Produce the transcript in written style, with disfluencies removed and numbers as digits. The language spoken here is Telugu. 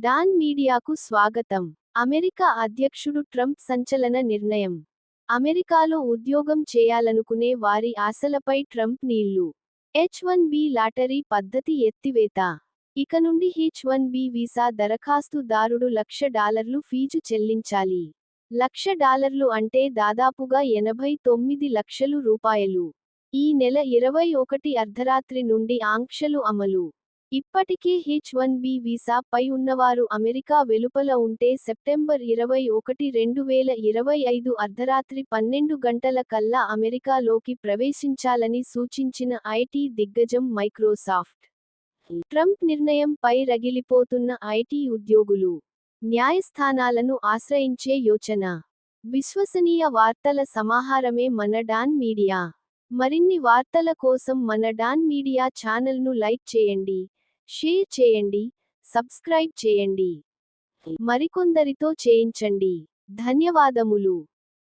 డాన్ మీడియాకు స్వాగతం. అమెరికా అధ్యక్షుడు ట్రంప్ సంచలన నిర్ణయం. అమెరికాలో ఉద్యోగం చేయాలనుకునే వారి ఆశలపై ట్రంప్ నీళ్లు. H-1B లాటరీ పద్ధతి ఎత్తివేత. ఇక నుండి H-1B వీసా దరఖాస్తుదారుడు $1,00,000 ఫీజు చెల్లించాలి. $1,00,000 అంటే దాదాపుగా 89 లక్షలు రూపాయలు. ఈ నెల 21 అర్ధరాత్రి నుండి ఆంక్షలు అమలు. ఇప్పటికే H-1B వీసా పై ఉన్నవారు అమెరికా వెలుపల ఉంటే సెప్టెంబర్ 21, 2025 అర్ధరాత్రి 12 గంటల కల్లా అమెరికాలోకి ప్రవేశించాలని సూచించిన ఐటీ దిగ్గజం మైక్రోసాఫ్ట్. ట్రంప్ నిర్ణయం పై రగిలిపోతున్న ఐటీ ఉద్యోగులు. న్యాయస్థానాలను ఆశ్రయించే యోచన. విశ్వసనీయ వార్తల సమాహారమే మన డాన్ మీడియా. మరిన్ని వార్తల కోసం మన డాన్ మీడియా ఛానల్ను లైక్ చేయండి, షేర్ చేయండి, సబ్స్క్రైబ్ చేయండి. మరికొందరితో చేయించండి. ధన్యవాదములు.